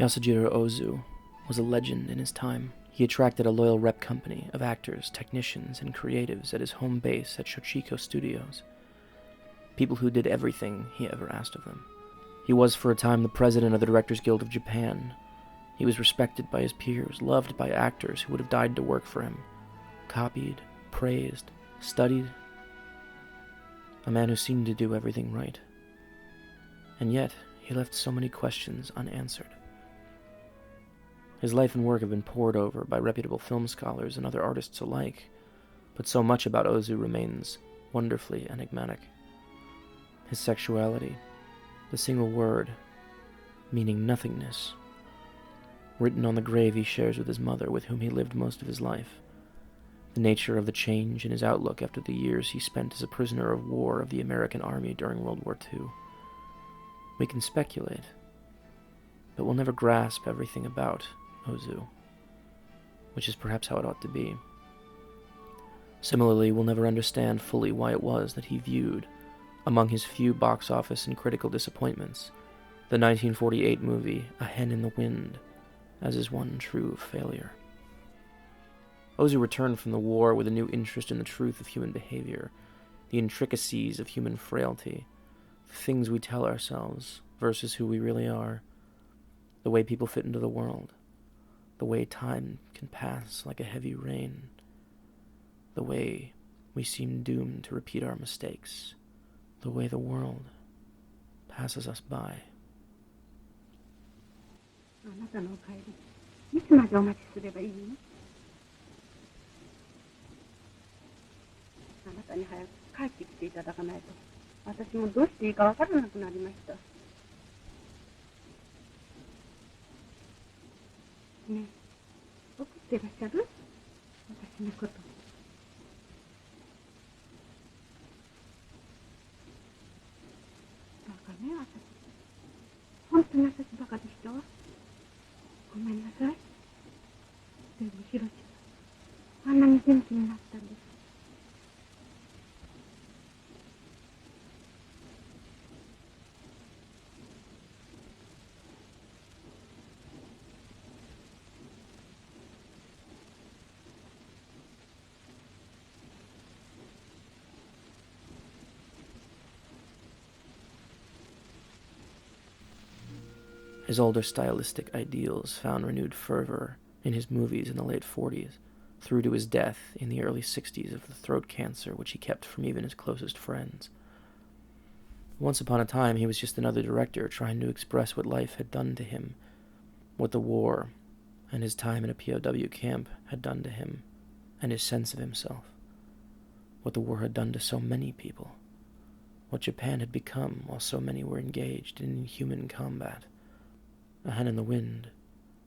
Yasujiro Ozu was a legend in his time. He attracted a loyal rep company of actors, technicians, and creatives at his home base at Shochiko Studios. People who did everything he ever asked of them. He was for a time the president of the Directors Guild of Japan. He was respected by his peers, loved by actors who would have died to work for him, copied, praised, studied. A man who seemed to do everything right. And yet, he left so many questions unanswered. His life and work have been pored over by reputable film scholars and other artists alike, but so much about Ozu remains wonderfully enigmatic. His sexuality, the single word, meaning nothingness, written on the grave he shares with his mother, with whom he lived most of his life. The nature of the change in his outlook after the years he spent as a prisoner of war of the American Army during World War II. We can speculate, but we'll never grasp everything about Ozu, which is perhaps how it ought to be. Similarly, we'll never understand fully why it was that he viewed, among his few box office and critical disappointments, the 1948 movie A Hen in the Wind as his one true failure. Ozu returned from the war with a new interest in the truth of human behavior, the intricacies of human frailty, the things we tell ourselves versus who we really are, the way people fit into the world, the way time can pass like a heavy rain, the way we seem doomed to repeat our mistakes, the way the world passes us by. あなたのお帰り、いつまでお待ちすればいいの？あなたに早く帰ってきていただかないと、私もどうしていいかわからなくなりました。ねえ、怒ってらっしゃる？私のこと。バカね、私。本当に私バカでしたわ。ごめんなさい。でもヒロシはあんなに元気になったんです。His older stylistic ideals found renewed fervor in his movies in the late 40s, through to his death in the early 60s of the throat cancer which he kept from even his closest friends. Once upon a time, he was just another director trying to express what life had done to him, what the war and his time in a POW camp had done to him, and his sense of himself, what the war had done to so many people, what Japan had become while so many were engaged in inhuman combat. A Hen in the Wind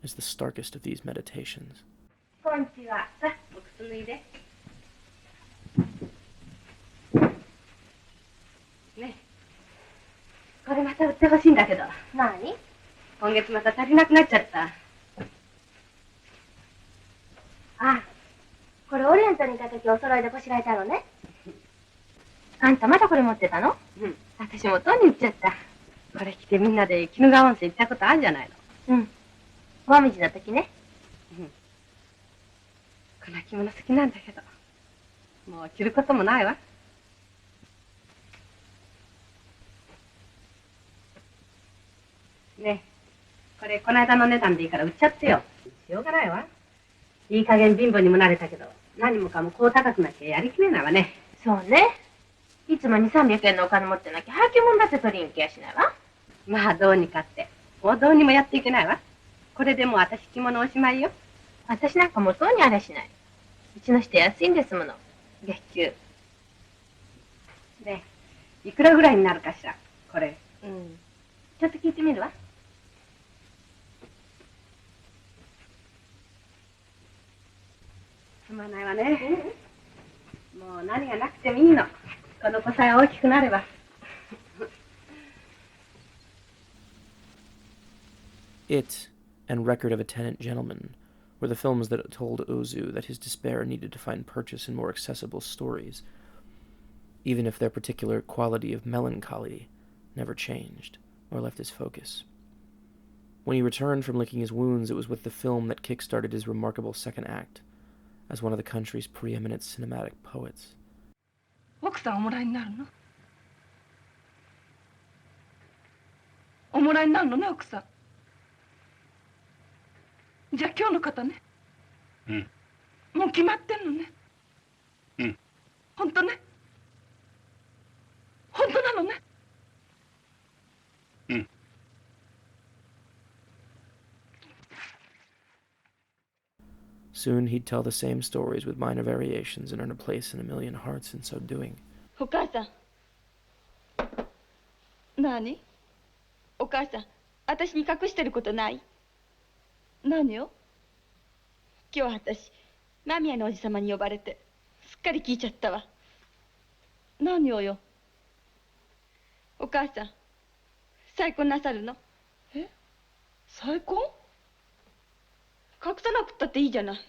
is the starkest of these meditations. こんにちは。さあ、お靴脱いで。ねえ、これまた売ってほしいんだけど。何？今月また足りなくなっちゃった。あ、これオリエントにいた時お揃いでこしらえたのね。あんたまだこれ持ってたの？うん。私もとうに売っちゃった。これ着てみんなで鬼怒川温泉行ったことあるんじゃないの？うん。もみじの時ね。うん。この着物好きなんだけど、もう着ることもないわ。ねえ、これこの間の値段でいいから売っちゃってよ。しようがないわ。いい加減貧乏にもなれたけど、何もかもこう高くなきゃやりきれないわね。そうね。いつも2、300円のお金持ってなきゃ廃棄物だって取りに行きやしないわ。まあどうにかって。もうどうにもやっていけないわ。これでもう私着物おしまいよ。私なんかもうとうにあれしない。うちの人安いんですもの。月給。ねえ、いくらぐらいになるかしら、これ。うん。ちょっと聞いてみるわ。すまないわね。もう何がなくてもいいの。この子さえ大きくなれば。It and Record of a Tenant Gentleman were the films that told Ozu that his despair needed to find purchase in more accessible stories, even if their particular quality of melancholy never changed or left his focus. When he returned from licking his wounds, it was with the film that kick-started his remarkable second act as one of the country's preeminent cinematic poets. 奥さんおもらいになるの？おもらいになるのね、奥さん。じゃあ今日の方ね。うん。もう決まってんのね。うん。本当ね。本当なのね。うん。Soon he'd tell the same stories with minor variations and earn a place in a million hearts in so doing. お母さん。何？お母さん、私に隠してることない？何を？今日私、間宮のおじ様に呼ばれて、すっかり聞いちゃったわ。何をよ。お母さん、再婚なさるの？え？再婚？隠さなくったっていいじゃない。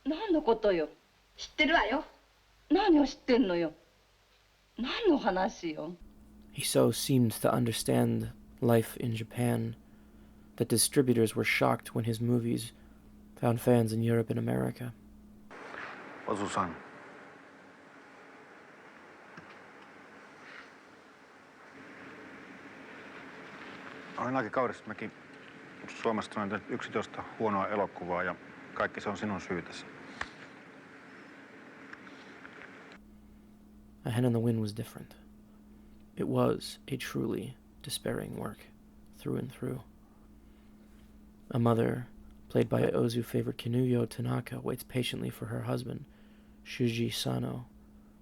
何のことよ。知ってるわよ。何を知ってんのよ。何の話よ。He so seemed to understand life in Japan that distributors were shocked when his movies found fans in Europe and America. お父さん。Ainakin kaudesta mäkin Suomesta näitä 11 huonoa elokuvaa ja kaikki se on sinun syytäsi. A Hen in the Wind was different. It was a truly despairing work, through and through. A mother, played by Ozu's favorite Kinuyo Tanaka, waits patiently for her husband, Shuji Sano,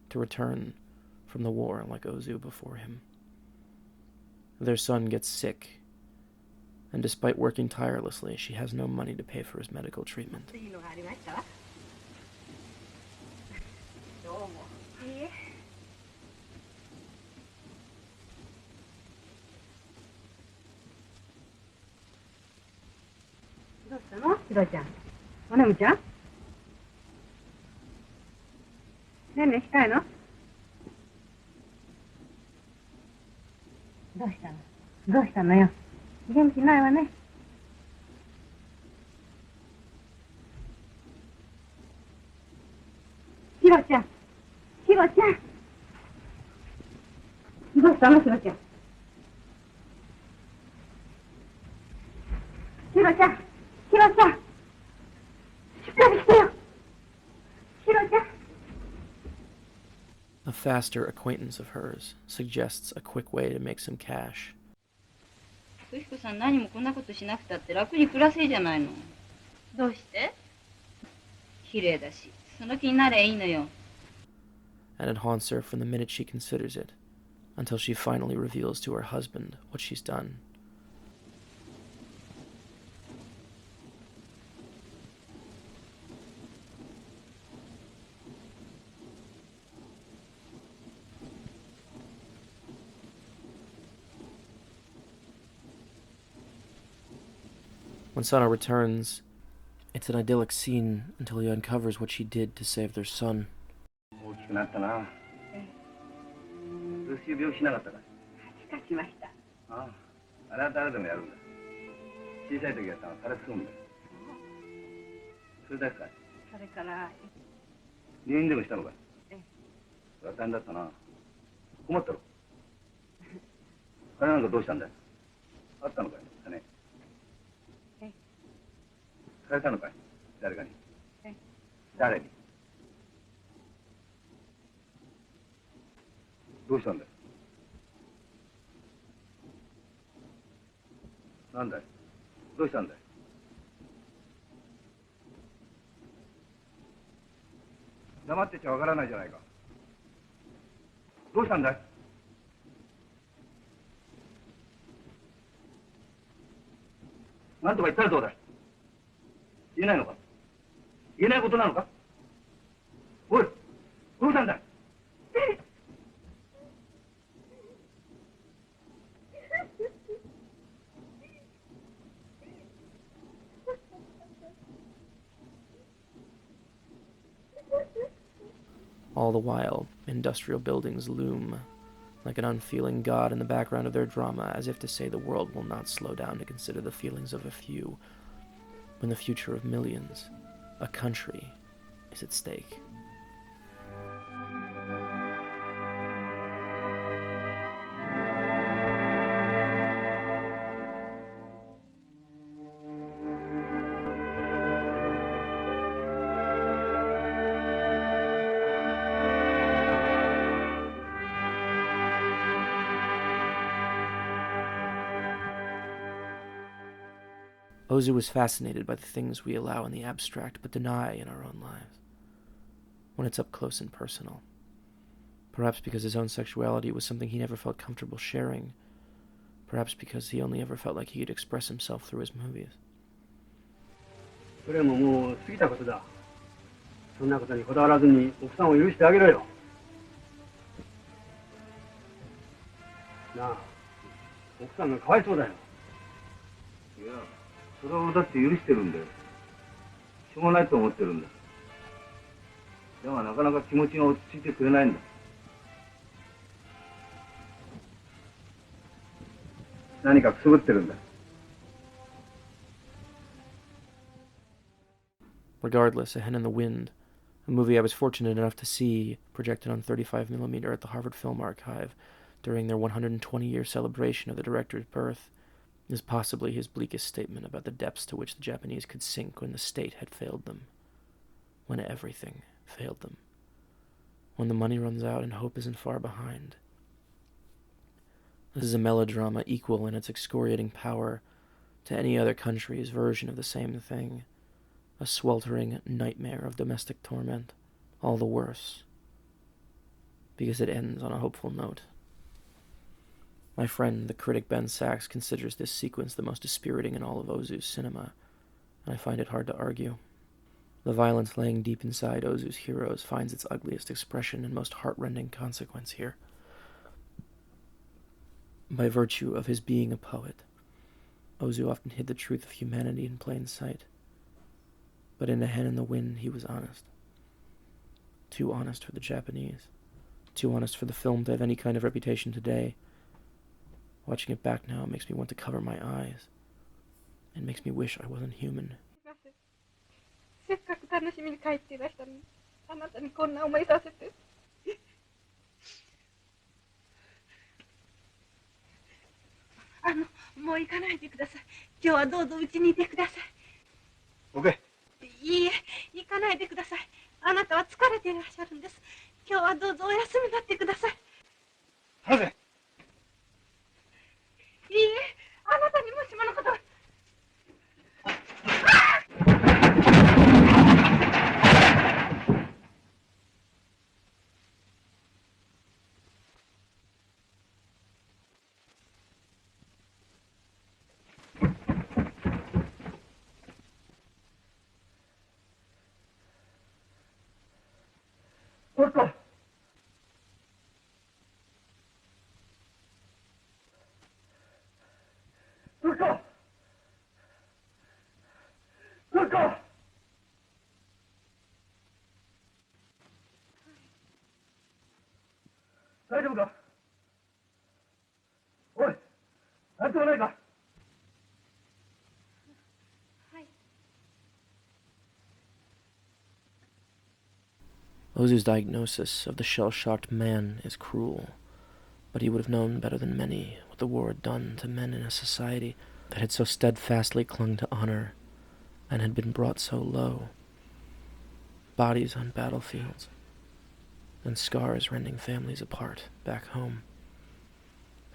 to return from the war like Ozu before him. Their son gets sick, and despite working tirelessly, she has no money to pay for his medical treatment. どうしたの？ひろちゃん。おねむちゃん？ねんねしたいの？どうしたの？どうしたのよ。元気ないわね。ひろちゃん。ひろちゃん。どうしたのひろちゃん。ひろちゃん。ひろちゃん。しっかりしてよ。ひろちゃん。A faster acquaintance of hers suggests a quick way to make some cash. とひこさん何もこんなことしなくたって楽に暮らせじゃないの。どうして？綺麗だし、その気になればいいのよ。And it haunts her from the minute she considers it, until she finally reveals to her husband what she's done. When Sano returns, it's an idyllic scene until he uncovers what she did to save their son. 大きくなったな。留守病気しなかったか。しかしました。ああ、あれは誰でもやるんだ。小さい時やったら枯れすぐんだよ。それだけかい。それから、入院でもしたのかい。ええ。それは大変だったな。困ったろ。金なんかどうしたんだよ。あったのかい、金。されたのかい誰かに。誰に。どうしたんだよ。なんだいどうしたんだい。黙ってちゃわからないじゃないか。どうしたんだい。なんとか言ったらどうだい。言えないのか。言えないことなのか。おい、どうしたんだい。All the while, industrial buildings loom, like an unfeeling god in the background of their drama, as if to say the world will not slow down to consider the feelings of a few, when the future of millions, a country, is at stake. Ozu was fascinated by the things we allow in the abstract but deny in our own lives, when it's up close and personal. Perhaps because his own sexuality was something he never felt comfortable sharing. Perhaps because he only ever felt like he could express himself through his movies. それももう過ぎたことだ。そんなことにこだわらずに奥さんを許してあげろよ。なあ、奥さんがかわいそうだよ。いや、それはだって許してるんだよ。しょうがないと思ってるんだ。でもなかなか気持ちが落ち着いてくれないんだ。何かくすぶってるんだ。Regardless, A Hen in the Wind, a movie I was fortunate enough to see projected on 35mm at the Harvard Film Archive during their 120-year celebration of the director's birth, is possibly his bleakest statement about the depths to which the Japanese could sink when the state had failed them, when everything failed them, when the money runs out and hope isn't far behind. This is a melodrama equal in its excoriating power to any other country's version of the same thing, a sweltering nightmare of domestic torment, all the worse, because it ends on a hopeful note. My friend, the critic Ben Sachs, considers this sequence the most dispiriting in all of Ozu's cinema, and I find it hard to argue. The violence laying deep inside Ozu's heroes finds its ugliest expression and most heartrending consequence here. By virtue of his being a poet, Ozu often hid the truth of humanity in plain sight. But in A Hen in the Wind, he was honest. Too honest for the Japanese. Too honest for the film to have any kind of reputation today. Watching it back now makes me want to cover my eyes. It makes me wish I wasn't human. せっかく楽しみに帰っていらしたのに、あなたにこんな思いさせて。もう行かないでください。今日はどうぞうちにいてください。OK。いいえ、行かないでください。あなたは疲れていらっしゃるんです。今日はどうぞお休みになってください。なぜ？いいえ、あなたにもしものことが。どうした？どうした？どうした？大丈夫か？おい、なんともないか？ Ozu's diagnosis of the shell-shocked man is cruel, but he would have known better than many what the war had done to men in a society that had so steadfastly clung to honor and had been brought so low. Bodies on battlefields, and scars rending families apart back home.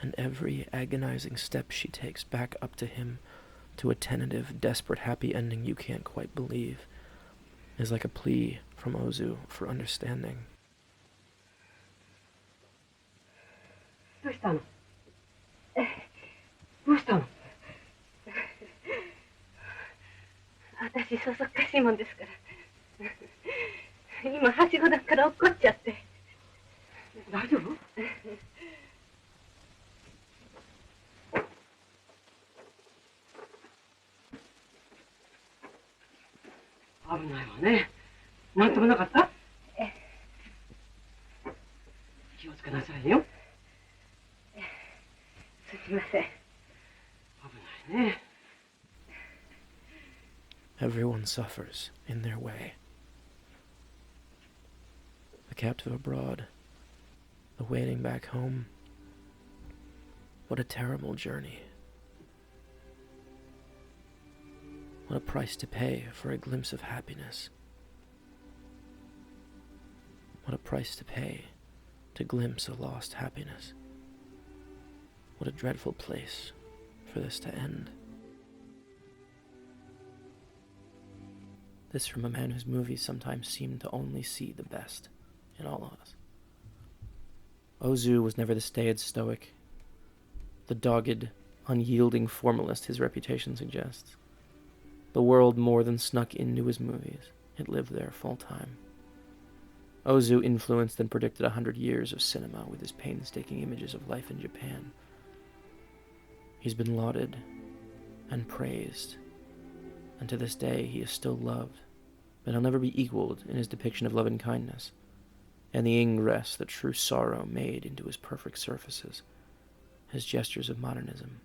And every agonizing step she takes back up to him, to a tentative, desperate, happy ending you can't quite believe, is like a plea from Ozu for understanding. どうしたの？どうしたの？私そそっかしいもんですから。今はしごだから落っこっちゃって。大丈夫？危ないわね。なんともなかった？気をつけなさいよ。すみません。危ないね。 Everyone suffers in their way. The captive abroad, the waiting back home. What a terrible journey. What a price to pay for a glimpse of happiness. What a price to pay to glimpse a lost happiness. What a dreadful place for this to end. This from a man whose movies sometimes seem to only see the best in all of us. Ozu was never the staid stoic, the dogged, unyielding formalist his reputation suggests. The world more than snuck into his movies. It lived there full time. Ozu influenced and predicted 100 years of cinema with his painstaking images of life in Japan. He's been lauded and praised, and to this day he is still loved, but he'll never be equaled in his depiction of love and kindness, and the ingress that true sorrow made into his perfect surfaces, his gestures of modernism,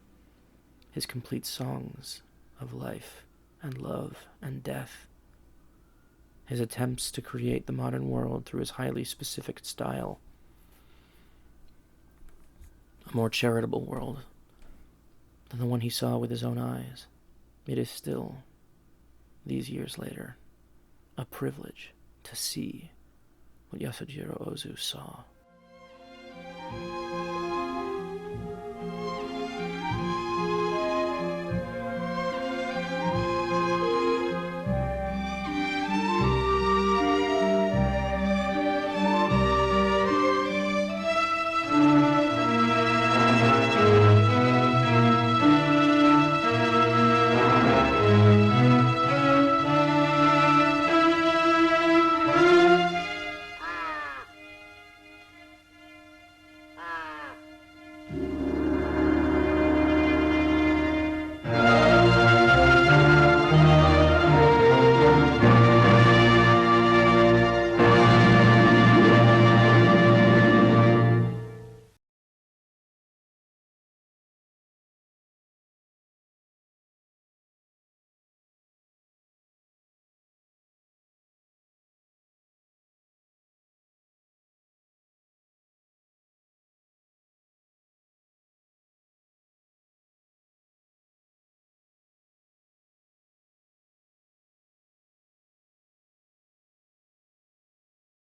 his complete songs of life and love and death, his attempts to create the modern world through his highly specific style, a more charitable world than the one he saw with his own eyes. It is still, these years later, a privilege to see what Yasujiro Ozu saw.